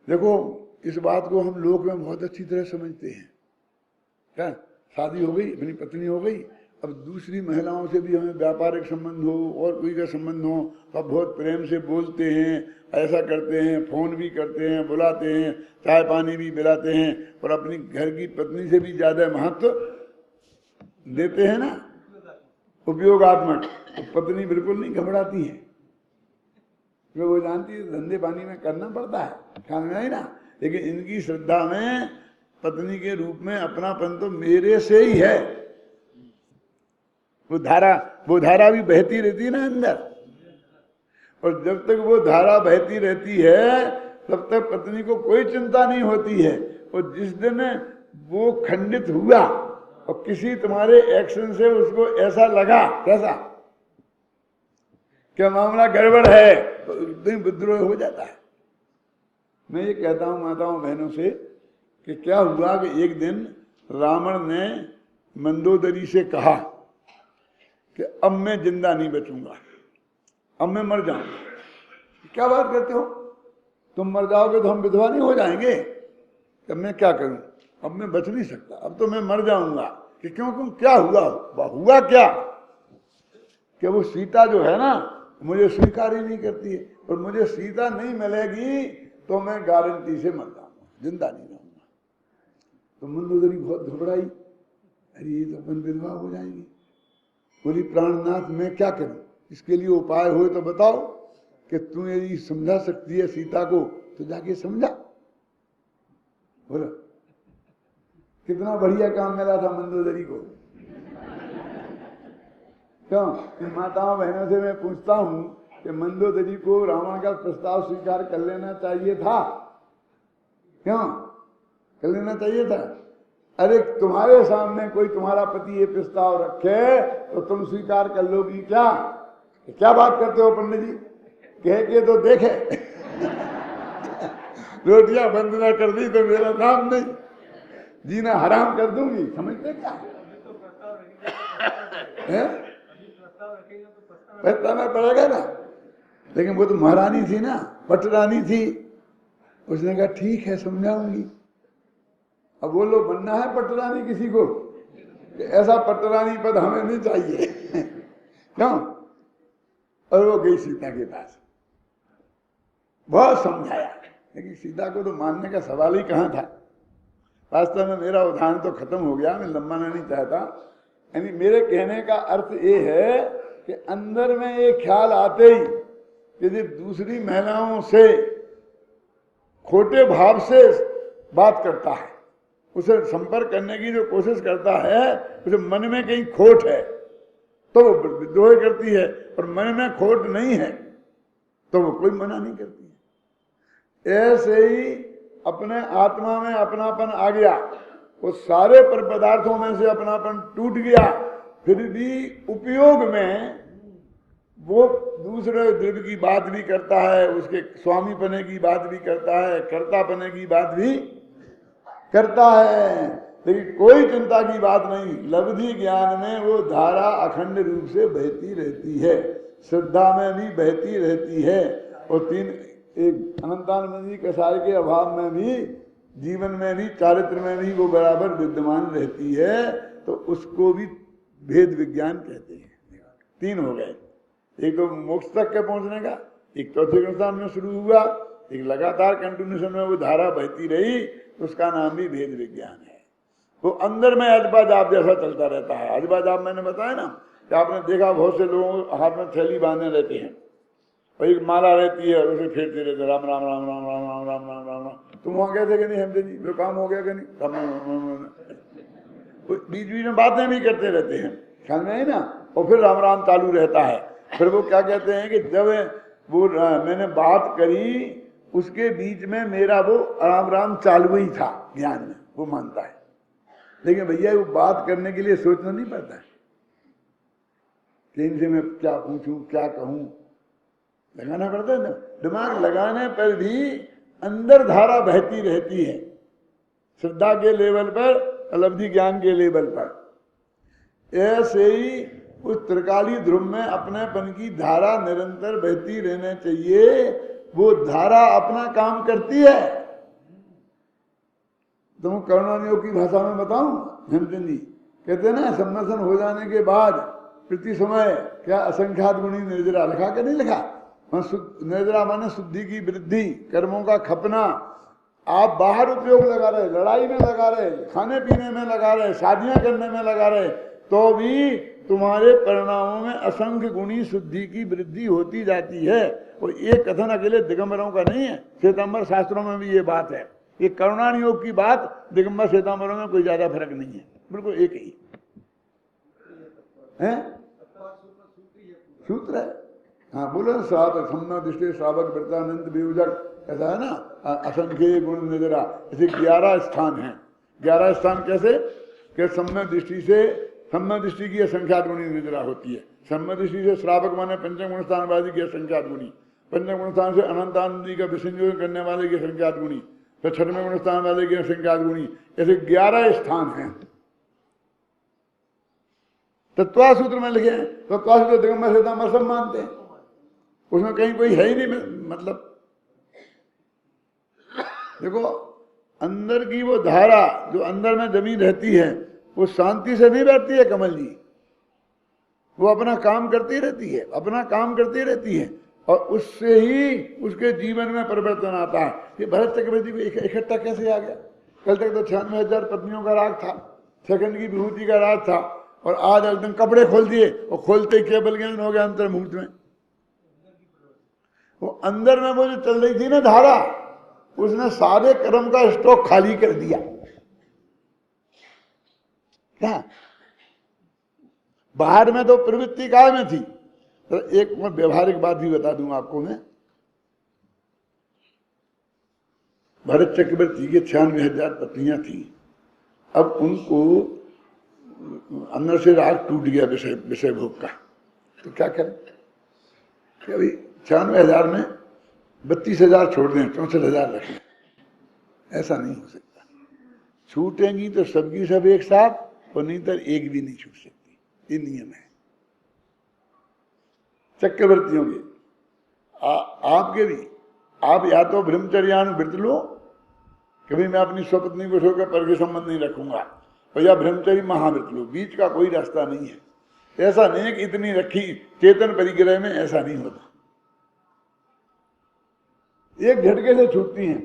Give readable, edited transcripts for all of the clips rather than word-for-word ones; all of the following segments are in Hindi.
देखो इस बात को हम लोग में बहुत अच्छी तरह समझते हैं। क्या शादी हो गई, अपनी पत्नी हो गई, अब दूसरी महिलाओं से भी हमें व्यापारिक संबंध हो और कोई का संबंध हो तो बहुत प्रेम से बोलते हैं, ऐसा करते हैं, फोन भी करते हैं, बुलाते हैं, चाय पानी भी पिलाते हैं, और अपनी घर की पत्नी से भी ज्यादा महत्व देते हैं ना, उपयोगात्मक। तो पत्नी बिल्कुल नहीं घबराती है, क्योंकि वो जानती है धंधे पानी में करना पड़ता है, खाना ही ना। लेकिन इनकी श्रद्धा में पत्नी के रूप में अपनापन तो मेरे से ही है। वो धारा भी बहती रहती है ना अंदर, और जब तक वो धारा बहती रहती है तब तक पत्नी को कोई चिंता नहीं होती है। और जिस दिन वो खंडित हुआ और किसी तुम्हारे एक्शन से उसको ऐसा लगा, कैसा क्या मामला गड़बड़ है, तो एकदम विद्रोह हो जाता है। मैं ये कहता हूं माताओं बहनों से कि क्या हुआ कि एक दिन रावण ने मंदोदरी से कहा कि अब मैं जिंदा नहीं बचूंगा, अब मैं मर जाऊंगा। क्या बात करते हो, तुम मर जाओगे तो हम विधवा नहीं हो जाएंगे, तब मैं क्या करूं, अब मैं बच नहीं सकता, अब तो मैं मर जाऊंगा। कि क्यों क्या हुआ क्या कि वो सीता जो है ना मुझे स्वीकार ही नहीं करती है, और मुझे सीता नहीं मिलेगी तो मैं गारंटी से मर जाऊंगा, जिंदा नहीं रहूंगा। तो मंदोदरी बहुत घबराई, अरे ये तो अपन विधवा हो जाएंगे। बोली प्राणनाथ मैं क्या करूं, इसके लिए उपाय हो तो बताओ, कि तू यदि समझा सकती है सीता को तो जाके समझा। बोला कितना बढ़िया काम मिला था मंदोदरी को। क्यों, इन माताओं बहनों से मैं पूछता हूं कि मंदोदरी को रावण का प्रस्ताव स्वीकार कर लेना चाहिए था, क्यों कर लेना चाहिए था? अरे तुम्हारे सामने कोई तुम्हारा पति ये प्रस्ताव रखे तो तुम स्वीकार कर लोगी क्या? क्या बात करते हो पंडित जी, कह के तो देखे। रोटियां बंद ना कर दी तो मेरा नाम नहीं, जीना हराम कर दूंगी, समझते क्या है? बताना पड़ेगा ना। लेकिन वो तो महारानी थी ना, पटरानी थी, उसने कहा ठीक है समझाऊंगी। अब वो लोग बनना है पटरानी किसी को, ऐसा पटरानी पद हमें नहीं चाहिए। क्यों? और वो गई सीता के पास, बहुत समझाया, लेकिन सीता को तो मानने का सवाल ही कहाँ था। वास्तव में मेरा उदाहरण तो खत्म हो गया, मैं लंबाना नहीं चाहता। यानी मेरे कहने का अर्थ ये है कि अंदर में ये ख्याल आते ही यदि दूसरी महिलाओं से खोटे भाव से बात करता है, उसे संपर्क करने की जो कोशिश करता है, उसे मन में कहीं खोट है तो वो विद्रोह करती है, और मन में खोट नहीं है तो वो कोई मना नहीं करती है। ऐसे ही अपने आत्मा में अपनापन आ गया, वो सारे पर पदार्थों में से अपनापन टूट गया, फिर भी उपयोग में वो दूसरे द्रव्य की बात भी करता है, उसके स्वामी पने की बात भी करता है, कर्ता पने की बात भी करता है, लेकिन कोई चिंता की बात नहीं। लब्धि ज्ञान में वो धारा अखंड रूप से बहती रहती है, श्रद्धा में भी बहती रहती है, और एक अनंतानंद जी कसाई के अभाव में भी, जीवन में भी, चारित्र में भी वो बराबर विद्यमान रहती है। तो उसको भी भेद विज्ञान कहते हैं। 3 हो गए, एक तो मोक्ष तक के पहुंचने का, एक चौथे स्थान में शुरू हुआ, एक लगातार कंटिन्यूशन में वो धारा बहती रही, उसका नाम भी भेद विज्ञान है। वो अंदर में अजबाजाब जैसा चलता रहता है। अजबाजाब मैंने बताया ना कि आपने देखा बहुत से लोगों हाथ में थैली बांधे रहते हैं, और एक माला रहती है और उसे फेरते रहते, राम राम राम राम राम राम राम राम राम राम। तुम वहां गए थे कि नहीं हमसे जी, जो काम हो गया कि नहीं, राम राम राम राम। बीच बीच में बातें भी करते रहते हैं, ख्याल में है ना, और फिर राम राम चालू रहता है। फिर वो क्या कहते हैं कि जब वो मैंने बात करी उसके बीच में मेरा वो राम राम चालू ही था ज्ञान में, वो मानता है। लेकिन भैया वो बात करने के लिए सोचना नहीं पड़ता है कि इनसे मैं क्या पूछूं, क्या कहूं, लगाना पड़ता है ना। दिमाग लगाने पर भी अंदर धारा बहती रहती है, श्रद्धा के लेवल पर, उपलब्धि ज्ञान के लेवल पर। ऐसे ही उस त्रिकाली ध्रुव में अपनेपन की धारा निरंतर बहती रहना चाहिए। वो धारा अपना काम करती है, तुम करुणानियोग की भाषा में बताऊं हेमचंद जी, कहते हैं ना सम्मसन हो जाने के बाद प्रति समय क्या असंख्यात गुणी निर्जरा लिखा के नहीं लिखा। निर्जरा माने शुद्धि की वृद्धि, कर्मों का खपना। आप बाहर उपयोग लगा रहे, लड़ाई में लगा रहे, खाने पीने में लगा रहे, शादियां करने में लगा रहे, तो भी तुम्हारे परिणामों में असंख्य गुणी शुद्धि की वृद्धि होती जाती है। और ये कथन अकेले दिगंबरों का नहीं है, श्वेतांबर शास्त्रों में भी ये बात है। ये करुणानियोग की बात दिगंबर श्वेतांबरों में कोई ज्यादा फर्क नहीं है, बिल्कुल एक ही है, सूत्र है। हाँ बोलो, श्रावक सम्ना दृष्टि श्रावक वृत्तानंद वियोजक, ऐसा है ना, असंख्य गुण निजरा, ऐसे 11 स्थान हैं। 11 स्थान कैसे कि सम्य दृष्टि से, सम्य दृष्टि की असंख्यात गुणी निजरा होती है। सम्य दृष्टि से श्रावक माने पंचम गुण स्थानवादी की असंख्यात गुणी, पंचम गुण स्थान से अनंतानंदी का विसंयोजन करने वाले की असंख्यात गुणी, फिर छठवें गुण स्थान वाले की असंख्यात गुणी, ऐसे 11 स्थान हैं। तत्वा सूत्र में लिखे हैं, तत्वा सूत्र दिगंबर श्वेतांबर सब मानते हैं, उसमें कहीं कोई है ही नहीं। मतलब देखो, अंदर की वो धारा जो अंदर में जमी रहती है वो शांति से नहीं बैठती है कमल जी, वो अपना काम करती रहती है, अपना काम करती रहती है, और उससे ही उसके जीवन में परिवर्तन आता है। ये भरत चक्रवर्ती को इकट्ठा कैसे आ गया? कल तक तो 96,000 पत्नियों का राग था, सेकंड की विभूति का राग था, और आज एकदम कपड़े खोल दिए, और खोलते ही केवल ज्ञान हो गया अंतर्मुहूर्त में। वो अंदर में वो जो चल रही थी ना धारा, उसने सारे कर्म का स्टॉक खाली कर दिया। क्या बाहर में तो प्रवृत्ति काय में थी। तो एक मैं व्यवहारिक बात भी बता दूं आपको मैं, भरत चक्रवर्ती के 96,000 पत्नियां थी। अब उनको अंदर से राग टूट गया विषय भोग का, तो क्या करें कि अभी 96,000 में 32,000 छोड़ दें, 64,000 रखें। ऐसा नहीं हो सकता। छूटेंगी तो सबकी सब एक साथ, और नहीं तो एक भी नहीं छूट सकती। ये नियम है चक्रवर्तियों के, आपके भी। आप या तो ब्रह्मचर्यानुव्रत लो, कभी मैं अपनी स्वपत्नी को छोड़कर पर के संबंध नहीं रखूंगा, और या ब्रह्मचर्य महाव्रत लो, बीच का कोई रास्ता नहीं है। ऐसा नहीं है कि इतनी रखी चेतन परिग्रह में, ऐसा नहीं होता। एक झटके से छूटती हैं।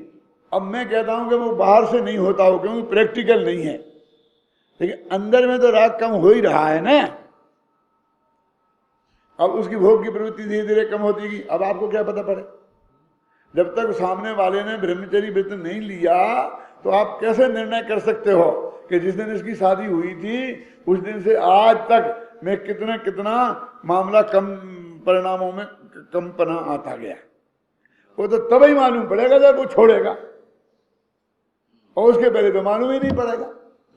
अब मैं कहता हूं कि वो बाहर से नहीं होता हो, क्योंकि प्रैक्टिकल नहीं है, लेकिन अंदर में तो राग कम हो ही रहा है ना। अब उसकी भोग की प्रवृत्ति धीरे धीरे कम होती गई। अब आपको क्या पता पड़े, जब तक सामने वाले ने ब्रह्मचर्य व्रत नहीं लिया, तो आप कैसे निर्णय कर सकते हो कि जिस दिन इसकी शादी हुई थी उस दिन से आज तक मैं कितना मामला कम परिणामों में कंपना आता गया। वो तो तब ही मालूम पड़ेगा जब वो छोड़ेगा, और उसके पहले तो मालूम ही नहीं पड़ेगा।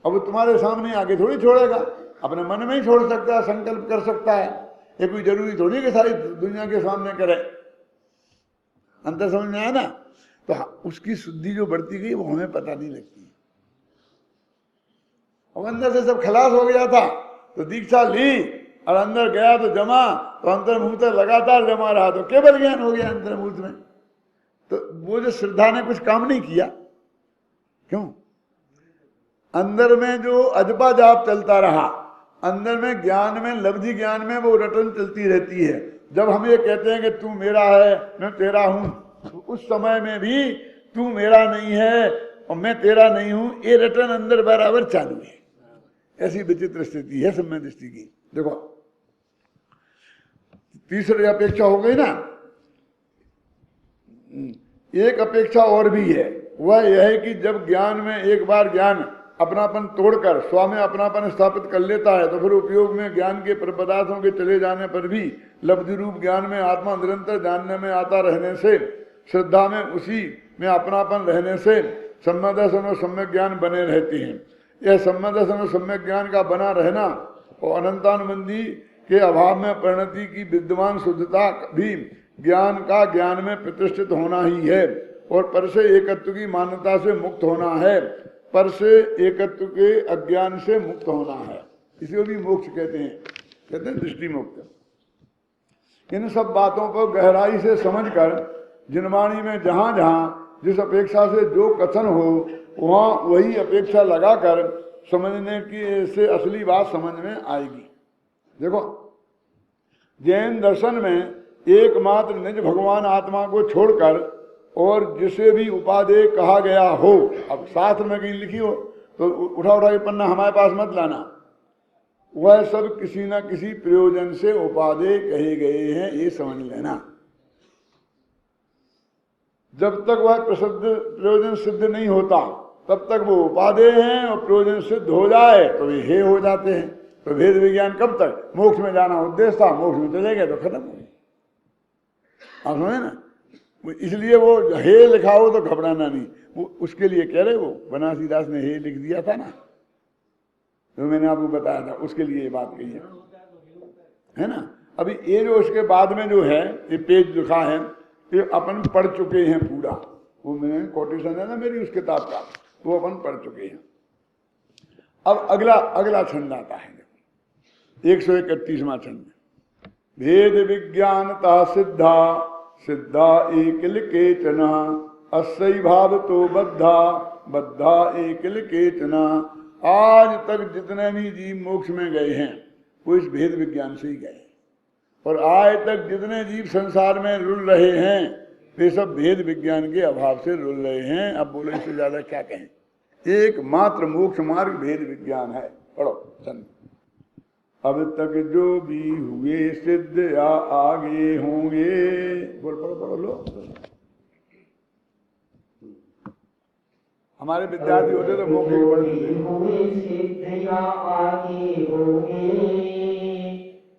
अब वो तुम्हारे सामने आके थोड़ी छोड़ेगा, अपने मन में ही छोड़ सकता है, संकल्प कर सकता है। ये कोई जरूरी थोड़ी कि सारी दुनिया के सामने करे। अंतर समझ में आया ना? तो उसकी शुद्धि जो बढ़ती गई वो हमें पता नहीं लगती। और अंदर से सब खलास हो गया था, तो दीक्षा ली और अंदर गया तो जमा, तो अंतर्मुहूर्त लगातार जमा रहा, तो केवल ज्ञान हो गया अंतर्मुहूर्त में। तो वो जो श्रद्धा ने कुछ काम नहीं किया। क्यों? अंदर में जो अजपा जाप चलता रहा, अंदर में ज्ञान में, लब्धि ज्ञान में वो रटन चलती रहती है। जब हम ये कहते हैं कि तू मेरा है मैं तेरा हूं, तो उस समय में भी तू मेरा नहीं है और मैं तेरा नहीं हूं, ये रटन अंदर बराबर चालू है। ऐसी विचित्र स्थिति है सम्यक दृष्टि की। देखो, तीसरी अपेक्षा हो गई ना, एक अपेक्षा और भी है। वह यह है कि जब ज्ञान में एक बार ज्ञान अपनापन तोड़कर स्व में अपनापन स्थापित कर लेता है, तो फिर उपयोग में ज्ञान के पदार्थों के चले जाने पर भी लब्धि रूप ज्ञान में आत्मा निरंतर जानने में आता रहने से, श्रद्धा में उसी में अपनापन रहने से सम्यक दर्शन और सम्यक ज्ञान बने रहते हैं। यह सम्यक दर्शन और सम्यक ज्ञान का बना रहना और अनंतानुबंधी के अभाव में परिणति की विद्यमान शुद्धता भी ज्ञान का ज्ञान में प्रतिष्ठित होना ही है, और पर से एकत्व की मान्यता से मुक्त होना है, पर से एकत्व के अज्ञान से मुक्त होना है। इसी भी मोक्ष कहते हैं दृष्टि मुक्त। इन सब बातों को गहराई से समझकर जिनवाणी में जहां जहां जिस अपेक्षा से जो कथन हो वहां वही अपेक्षा लगाकर समझने की से असली बात समझ में आएगी। देखो जैन दर्शन में एकमात्र निज भगवान आत्मा को छोड़कर और जिसे भी उपादेय कहा गया हो, अब शास्त्र में कहीं लिखी हो तो उठा उठा के पन्ना हमारे पास मत लाना, वह सब किसी न किसी प्रयोजन से उपादेय कहे गए हैं, ये समझ लेना। जब तक वह प्रसिद्ध प्रयोजन सिद्ध नहीं होता तब तक वो उपादेय हैं, और प्रयोजन सिद्ध हो जाए तो वे हे हो जाते हैं। तो भेद विज्ञान कब तक? मोक्ष में जाना उद्देश्य था, मोक्ष में चले गए तो खत्म हो गए। आप समझे ना? इसलिए वो हे लिखा हो तो घबराना नहीं, वो उसके लिए कह रहे, वो बनारसी दास ने हे लिख दिया था ना, तो मैंने आपको बताया था, उसके लिए ये बात कही है ना। अभी ये जो उसके बाद में जो है ये पेज लिखा है, ये अपन पढ़ चुके हैं पूरा, वो मैंने कोटेशन है ना मेरी उस किताब का, वो अपन पढ़ चुके हैं। अब अगला छंद आता है 131वां छंद। भेद विज्ञानता सिद्धा सिद्धा एकल केचना अस्सई भाव तो बद्धा बद्धा एकल केचना। आज तक जितने भी जीव मोक्ष में गए हैं वो इस भेद विज्ञान से ही गए, और आज तक जितने जीव संसार में रुल रहे हैं वे सब भेद विज्ञान के अभाव से रुल रहे हैं। अब बोलो इससे ज्यादा क्या कहें? एकमात्र मोक्ष मार्ग भेद विज्ञान है। पढ़ो चंद। अब तक जो भी हुए सिद्ध या आगे होंगे, बोल पढ़ो पढ़ो लो। हमारे विद्यार्थी होते तो मोक्ष के पढ़ लेते।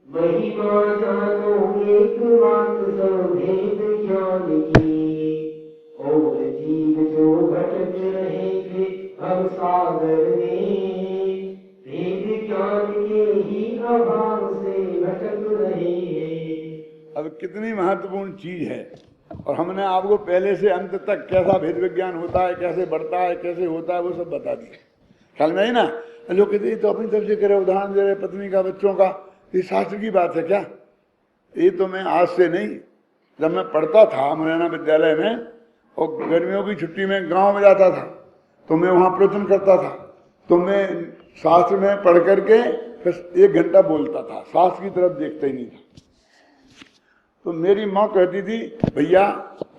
महिमा जानो एकमात्र भेद ज्ञान की, और जीव जो भटक रहे थे भव सागर में, भेद ज्ञान के ही अभाव से भटक रहे हैं। अब कितनी महत्वपूर्ण चीज है, और हमने आपको पहले से अंत तक कैसा भेद विज्ञान होता है, कैसे बढ़ता है, कैसे होता है, वो सब बता दिया। ख्याल में है ना? लोग कहते तो अपनी तरफ से करे, उदाहरण दे रहे पत्नी का, बच्चों का, ये शास्त्र की बात है क्या? ये तो मैं आज से नहीं, जब मैं पढ़ता था मुरैना विद्यालय में और गर्मियों की छुट्टी में गांव में जाता था तो मैं वहाँ प्रवचन करता था, तो मैं शास्त्र में पढ़ करके फिर 1 घंटा बोलता था, शास्त्र की तरफ देखता ही नहीं था। तो मेरी माँ कहती थी, भैया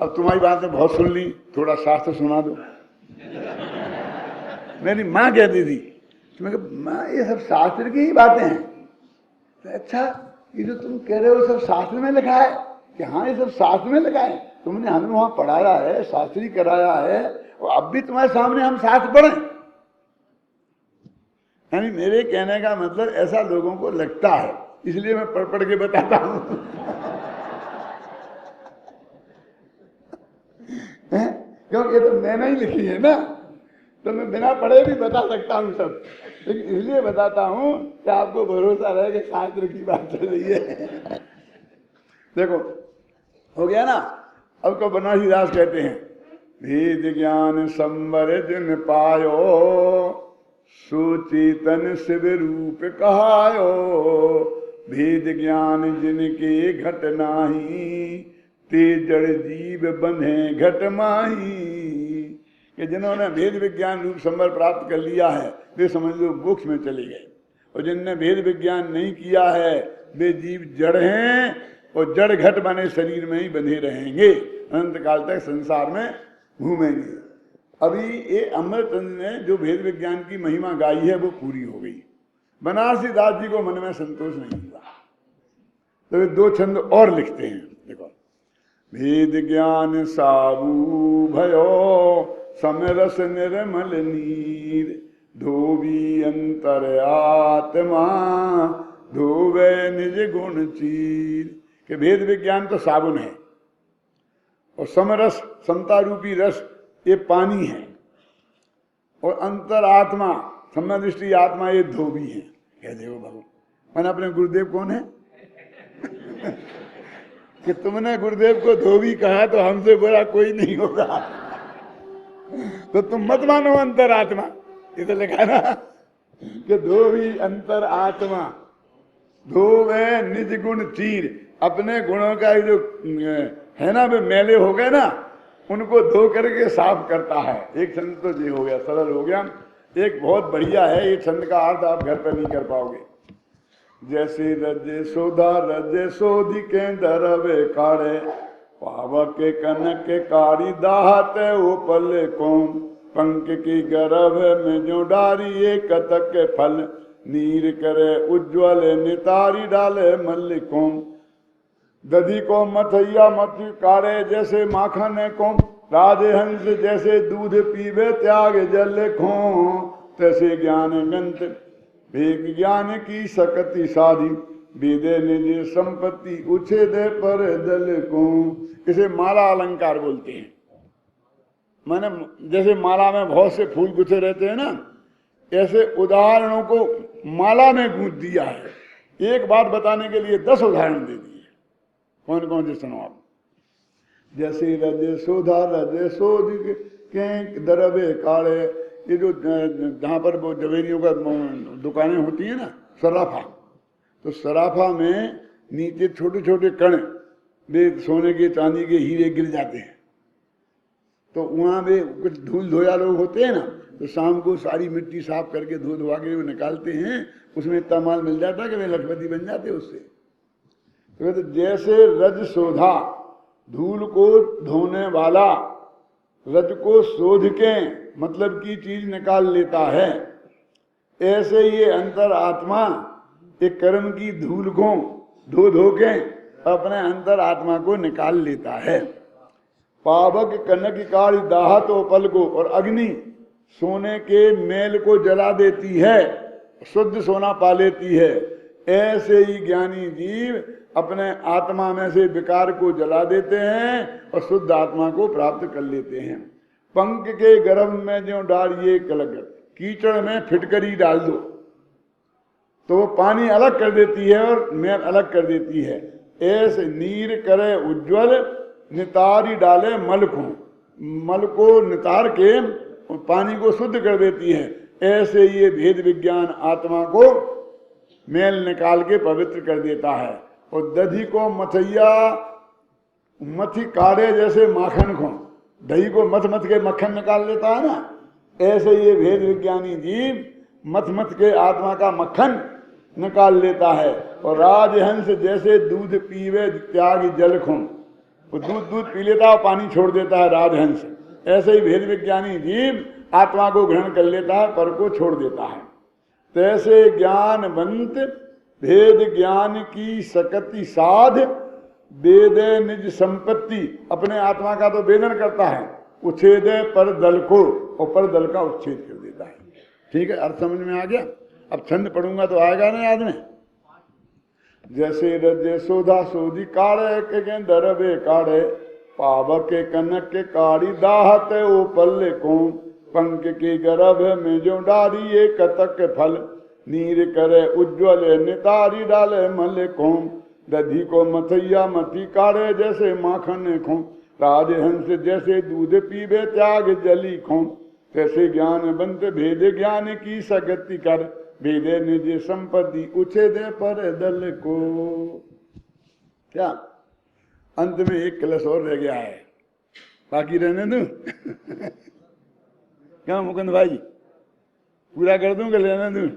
अब तुम्हारी बात में बहुत सुन ली, थोड़ा शास्त्र सुना दो। मेरी माँ कहती थी, तो मैं कहा माँ ये सब शास्त्र की ही बातें हैं। तो अच्छा ये जो तुम कह रहे हो सब शास्त्र में लिखा है? कि हाँ ये सब शास्त्र में लिखा है, तुमने हमें वहां पढ़ाया है, शास्त्री कराया है, और अब भी तुम्हारे सामने हम शास्त्र पढ़ें। यानी मेरे कहने का मतलब ऐसा लोगों को लगता है, इसलिए मैं पढ़ पढ़ के बताता हूं। क्योंकि ये तो मैंने ही लिखी है ना, तो मैं बिना पढ़े भी बता सकता हूँ सब, लेकिन इसलिए बताता हूँ कि आपको भरोसा रहे कि शास्त्र की बात चल रही है। देखो हो गया ना। अब को बनारसी दास कहते हैं, भेद ज्ञान संवर जिन पायो सुचेतन शिव रूप कहायो। भेद ज्ञान जिनके घट नाही ते जड़ जीव बंधे घट माही। कि जिन्होंने भेद विज्ञान रूप संवर प्राप्त कर लिया है वे समझ लो मोक्ष में चले गए, और जिनने भेद विज्ञान नहीं किया है वे जीव जड़ हैं और जड़ घट बने शरीर में ही बंधे रहेंगे, अनंत काल तक संसार में घूमेंगे। अभी ये अमृतचंद ने जो भेद विज्ञान की महिमा गाई है वो पूरी हो गई। बनारसी दास जी को मन में संतोष नहीं हुआ, तो वे 2 छंद और लिखते हैं। देखो, भेद ज्ञान साबू भयो समरस निर्मल नीर, धोबी अंतर आत्मा धोवे निज गुण चीर। के भेद विज्ञान तो साबुन है, और समरस समता रूपी रस ये पानी है, और अंतर आत्मा समदृष्टि आत्मा ये धोबी है। कह देखो भगवान मैंने अपने गुरुदेव कौन है? कि तुमने गुरुदेव को धोबी कहा तो हमसे बुरा कोई नहीं होगा, तो तुम मत मानो अंतर आत्मा। ये तो लिखा ना कि धोबी अंतर आत्मा धोवे निज गुण चीर। अपने गुणों का जो है ना वे मैले हो गए ना, उनको धो करके साफ करता है। एक छंद तो ये हो गया, सरल हो गया। एक बहुत बढ़िया है, ये छंद का अर्थ आप घर पर नहीं कर पाओगे। जैसे रजे सोधा रजे सोधी के दरवे काढ़े, पावक के कनक के कारी दाहते वो पल्ले कौन, पंख की गर्भ में जो डारी ये कतक के फल, नीर करे उज्ज्वल नितारी डाले मल्लिकों। दधी को मथैया मथी काढ़े जैसे माखन को, राजहंस जैसे दूध पीवे त्याग जल खो, तैसे ज्ञान गंत भेद ज्ञान की सकति साधी, वेदे निज संपत्ति उछेदे पर दल को। इसे माला अलंकार बोलते हैं। माने जैसे माला में बहुत से फूल गुथे रहते हैं ना, ऐसे उदाहरणों को माला में गूंथ दिया है। एक बात बताने के लिए 10 उदाहरण दे दिए। कौन कौन से सुनो आप। जैसे रजे सोधा रजे सोध के दरवे काढ़े, ये जो जहाँ पर वो जवेरियों का दुकानें होती है ना, सराफा, तो सराफा में नीचे छोटे छोटे कण वे सोने के चांदी के हीरे गिर जाते हैं, तो वहाँ वे कुछ धूल धोया लोग होते हैं ना, तो शाम को सारी मिट्टी साफ करके धो धोआ के वो निकालते हैं, उसमें इतना माल मिल जाता है कि वे लखपति बन जाते उससे। तो जैसे रज सोधा, धूल को धोने वाला, रज को शोध के मतलब की चीज निकाल लेता है, ऐसे ये अंतर आत्मा एक कर्म की धूल को धो धो के अपने अंतर आत्मा को निकाल लेता है। पावक कनक काढ़ दाहत व पल को, और अग्नि सोने के मेल को जला देती है, शुद्ध सोना पा लेती है। ऐसे ही ज्ञानी जीव अपने आत्मा में से विकार को जला देते हैं और शुद्ध आत्मा को प्राप्त कर लेते हैं। पंख के गर्भ में जो डालिए कलगत, कीचड़ में फिटकरी डाल दो तो वो पानी अलग कर देती है और मैल अलग कर देती है। ऐसे नीर करे उज्ज्वल नितारी डाले मल को, मल को नितार के पानी को शुद्ध कर देती है। ऐसे ये भेद विज्ञान आत्मा को मैल निकाल के पवित्र कर देता है। और दधी को मथैया मथी काढ़े जैसे माखन को, दही को मथ मथ के मक्खन निकाल लेता है ना, ऐसे ये भेद विज्ञानी जीव मथ मथ के आत्मा का मक्खन निकाल लेता है। और राजहंस जैसे दूध पीवे त्याग जल खो, वो दूध पी लेता है, पानी छोड़ देता है राजहंस। ऐसे ही भेद विज्ञानी जीव आत्मा को ग्रहण कर लेता है, पर को छोड़ देता है। तैसे ज्ञानवंत भेद ज्ञान की सकति साध, वेदे निज संपत्ति, अपने आत्मा का तो वेदन करता है, उच्छेदे पर दल को, और पर दल का उच्छेद कर देता है। ठीक है, अर्थ समझ में आ गया। अब छंद पढ़ूंगा तो आएगा ना याद में। जैसे रजे सोधा सोधी काढ़े के दरवे काढ़े, पावक के कनक के काढ़ी दाहते ओ पल्ले को, पंख की गर्भ में जो डारी ये कतक के फल, नीर करे उज्ज्वल नितारी डाले मल को। दधी को मथैया मथी काढ़े जैसे माखन खो, राजहंस जैसे दूध पीवे त्याग जली खो। तैसे ज्ञानवंत भेद ज्ञान की सगति कर, वेदे निज संपत्ति उछेदे पर दल को। क्या अंत में एक कलश और रह गया है, बाकी रहने दूं? क्या मुकुंद भाई, पूरा कर दूं कि लेने दूं?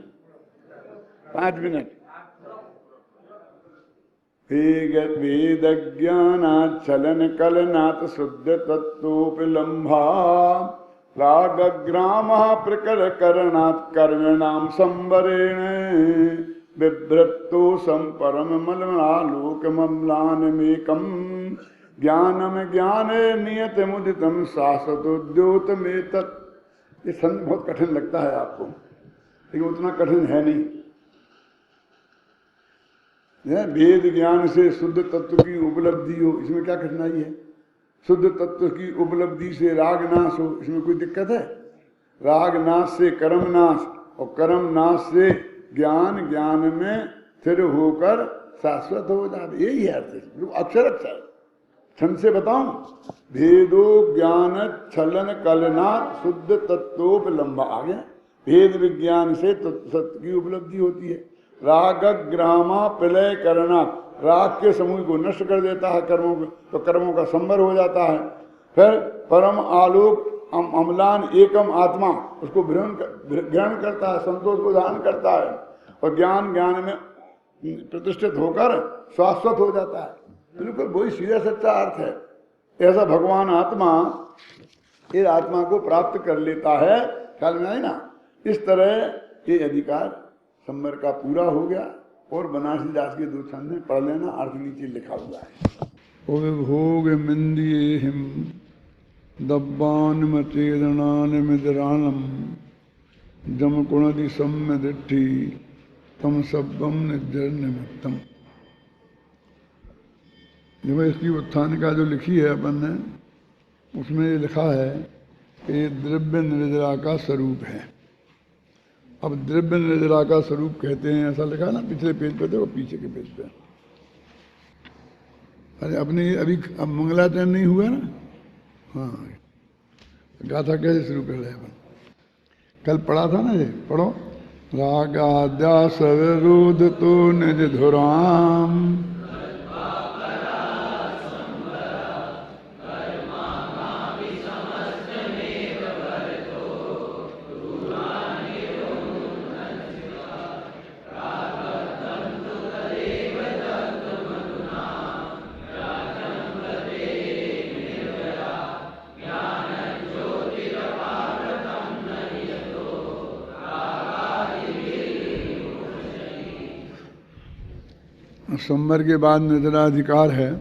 5 मिनट। वेद ज्ञानाच्छलन कलनाथ शुद्ध तत्वोपलम्भा, राग ग्राम प्रकर करणात् कर्मणाम संवरेण, बिभ्रतो संपरम मलमलालोक मम्लानमेकम, ज्ञानम ज्ञाने नियत मुदितम शाश्वतोद्योतमेतत्। ये संत बहुत कठिन लगता है आपको, लेकिन उतना कठिन है नहीं। वेद ज्ञान से शुद्ध तत्व की उपलब्धि हो, इसमें क्या कठिनाई है? शुद्ध तत्व की उपलब्धि से राग नाश हो, इसमें कोई दिक्कत है? राग नाश से कर्म नाश, और कर्म नाश से ज्ञान, ज्ञान में स्थिर होकर शाश्वत हो जाते, यही है अर्थ। अक्षर अक्षर छंद से बताऊं, भेदो ज्ञान छलन कलनाथ शुद्ध तत्वोपलम्बा। आ गया, भेद विज्ञान से सत्य की उपलब्धि होती है। राग ग्रामा प्रलय करना, राग के समूह को नष्ट कर देता है कर्मों को, तो कर्मों का संवर हो जाता है। फिर परम आलोक अमलान एकम आत्मा, उसको ग्रहण करता है, संतोष को धारण करता है और ज्ञान में प्रतिष्ठित होकर शाश्वत हो जाता है। बिल्कुल वही सीधा सच्चा अर्थ है। ऐसा भगवान आत्मा इस आत्मा को प्राप्त कर लेता है। ख्याल में आई ना? इस तरह ये अधिकार संवर का पूरा हो गया। और बनारसी दास के 2 छंद में पढ़ लेना, अर्थ नीचे लिखा हुआ है। ओ विभोग मिंदियेहिम दब्बान मचेदनान मिदरानम जम कुणदि सम्य दिट्ठी तम सब्बम निजर निमित्तम। जब इसकी उत्थान का जो लिखी है अपन ने, उसमें ये लिखा है कि ये द्रव्य निर्जरा का स्वरूप है। अब द्रव्य निर्जरा का स्वरूप कहते हैं, ऐसा लिखा ना पिछले पेज पे, देखो पीछे के पेज पे। अरे अपने अभी अब मंगलाचरण नहीं हुआ ना? हाँ, गाथा कैसे शुरू कर रहे हैं अपन? कल पढ़ा था ना, ये पढ़ो। रागाद्या सविरोध तो निज धुराम संवर के बाद निर्जराधिकार है।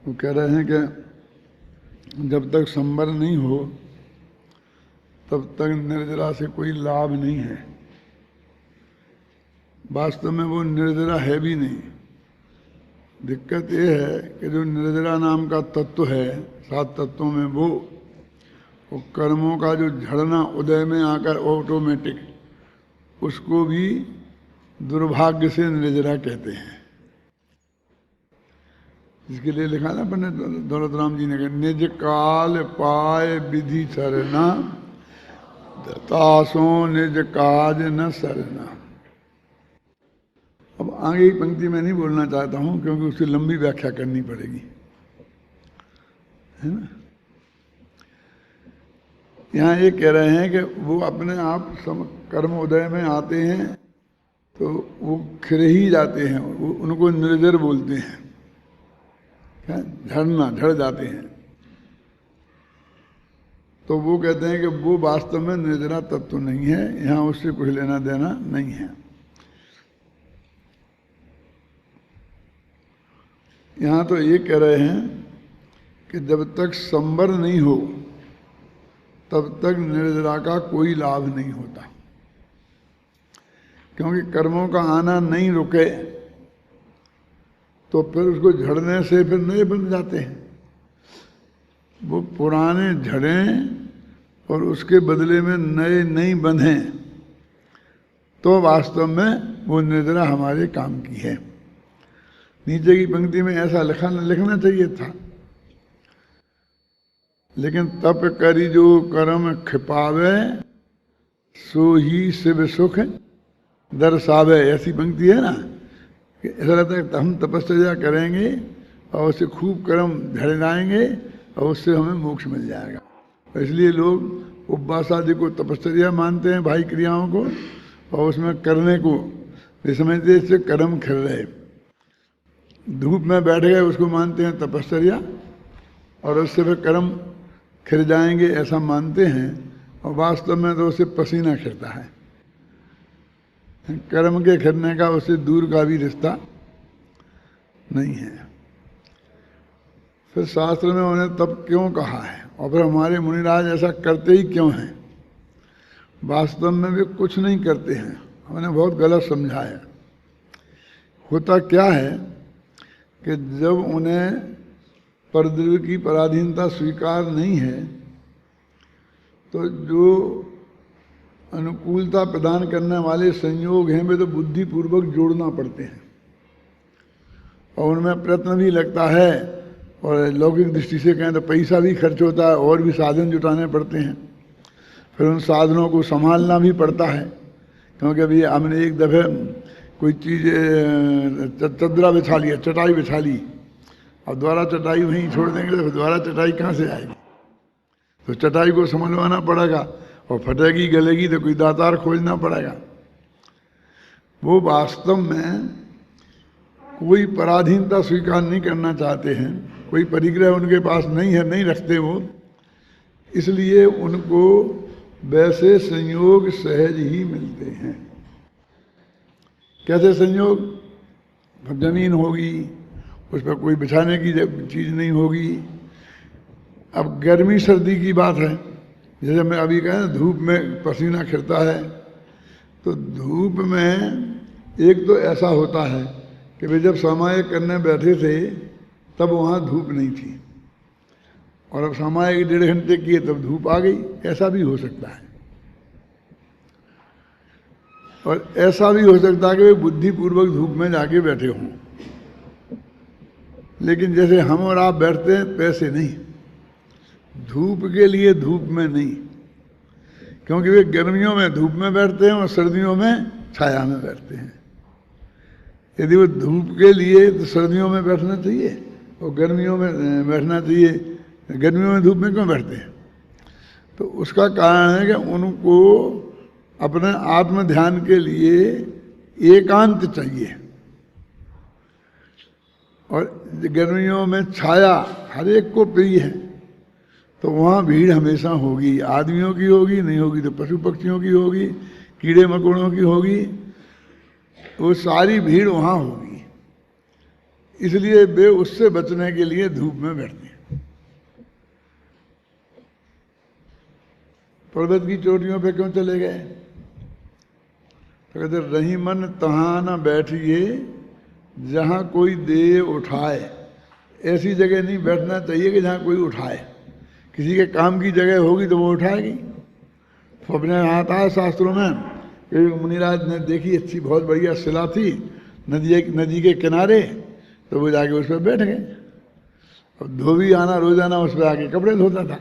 वो कह रहे हैं कि जब तक संवर नहीं हो तब तक निर्जरा से कोई लाभ नहीं है। वास्तव में वो निर्जरा है भी नहीं। दिक्कत ये है कि जो निर्जरा नाम का तत्व है 7 तत्वों में, वो कर्मों का जो झड़ना उदय में आकर ऑटोमेटिक, उसको भी दुर्भाग्य से निर्जरा कहते हैं। इसके लिए लिखा ना पंडित दौलत राम जी ने कहा, निज काल पाए विधि सरना तासो निज काज न सरना। अब आगे की पंक्ति में नहीं बोलना चाहता हूं क्योंकि उसकी लंबी व्याख्या करनी पड़ेगी, है ना? यहाँ ये कह रहे हैं कि वो अपने आप कर्म उदय में आते हैं तो वो खिर ही जाते हैं, उनको निर्जर बोलते हैं, झड़ना, झड़ जाते हैं। तो वो कहते हैं कि वो वास्तव में निर्जरा तत्व नहीं है, यहाँ उससे कुछ लेना देना नहीं है। यहाँ तो ये कह रहे हैं कि जब तक संवर नहीं हो तब तक निर्जरा का कोई लाभ नहीं होता, क्योंकि कर्मों का आना नहीं रुके तो फिर उसको झड़ने से फिर नए बन जाते हैं। वो पुराने झड़ें और उसके बदले में नए नहीं बंधें तो वास्तव में वो निर्जरा हमारे काम की है। नीचे की पंक्ति में ऐसा लिखना चाहिए था, लेकिन तप करी जो कर्म खिपावे सो ही शिव सुख दर्शावे, ऐसी पंक्ति है ना कि ऐसा लगता है हम तपस्या करेंगे और उससे खूब कर्म झड़ जाएंगे और उससे हमें मोक्ष मिल जाएगा। तो इसलिए लोग उपवास आदि को तपस्या मानते हैं, भाई क्रियाओं को, और उसमें करने को वे समझते इससे कर्म खिल रहे। धूप में बैठ गए उसको मानते हैं तपस्या और उससे फिर कर्म खिल जाएंगे ऐसा मानते हैं, और वास्तव में तो उससे पसीना खिलता है। कर्म के खिलने का उससे दूर का भी रिश्ता नहीं है। फिर शास्त्र में उन्हें तब क्यों कहा है और फिर हमारे मुनिराज ऐसा करते ही क्यों हैं? वास्तव में वे कुछ नहीं करते हैं, हमने बहुत गलत समझा है। होता क्या है कि जब उन्हें परद्रव्य की पराधीनता स्वीकार नहीं है तो जो अनुकूलता प्रदान करने वाले संयोग हैं वे तो बुद्धिपूर्वक जोड़ना पड़ते हैं और उनमें प्रयत्न भी लगता है, और लौकिक दृष्टि से कहें तो पैसा भी खर्च होता है और भी साधन जुटाने पड़ते हैं। फिर उन साधनों को संभालना भी पड़ता है, क्योंकि अभी हमने एक दफ़े कोई चीज़ चदरा बिछा लिया, चटाई बिछा ली, अब दोबारा चटाई वहीं छोड़ देंगे तो दोबारा चटाई कहाँ से आएगी? तो चटाई को संभलवाना पड़ेगा, और फटेगी गलेगी तो कोई दातार खोजना पड़ेगा। वो वास्तव में कोई पराधीनता स्वीकार नहीं करना चाहते हैं, कोई परिग्रह उनके पास नहीं है, नहीं रखते वो, इसलिए उनको वैसे संयोग सहज ही मिलते हैं। कैसे संयोग? जमीन होगी, उस पर कोई बिछाने की चीज़ नहीं होगी। अब गर्मी सर्दी की बात है, जैसे मैं अभी कहा धूप में पसीना खिरता है, तो धूप में एक तो ऐसा होता है कि वे जब समाय करने बैठे थे तब वहाँ धूप नहीं थी, और अब समाय 1.5 घंटे किए तब धूप आ गई, ऐसा भी हो सकता है। और ऐसा भी हो सकता है कि वे बुद्धिपूर्वक धूप में जाके बैठे हों, लेकिन जैसे हम और आप बैठते हैं पैसे नहीं, धूप के लिए धूप में नहीं, क्योंकि वे गर्मियों में धूप में बैठते हैं और सर्दियों में छाया में बैठते हैं। यदि वो धूप के लिए तो सर्दियों में बैठना चाहिए और गर्मियों में बैठना चाहिए, गर्मियों में धूप में क्यों बैठते हैं? तो उसका कारण है कि उनको अपने आत्म ध्यान के लिए एकांत चाहिए, और गर्मियों में छाया हर एक को प्रिय है, तो वहाँ भीड़ हमेशा होगी, आदमियों की होगी, नहीं होगी तो पशु पक्षियों की होगी, कीड़े मकोड़ों की होगी, वो सारी भीड़ वहाँ होगी। इसलिए वे उससे बचने के लिए धूप में बैठते हैं। पर्वत की चोटियों पे क्यों चले गए? तो कहते रही मन तहाँ न बैठिए जहाँ कोई दे उठाए। ऐसी जगह नहीं बैठना चाहिए कि जहाँ कोई उठाए, किसी के काम की जगह होगी तो वो उठाएगी। तो अपने आता है शास्त्रों में, मुनिराज ने देखी अच्छी बहुत बढ़िया शिला थी नदी के किनारे, तो वो जाके उस पर बैठ गए। अब धोबी आना रोजाना उस पर आके कपड़े धोता था।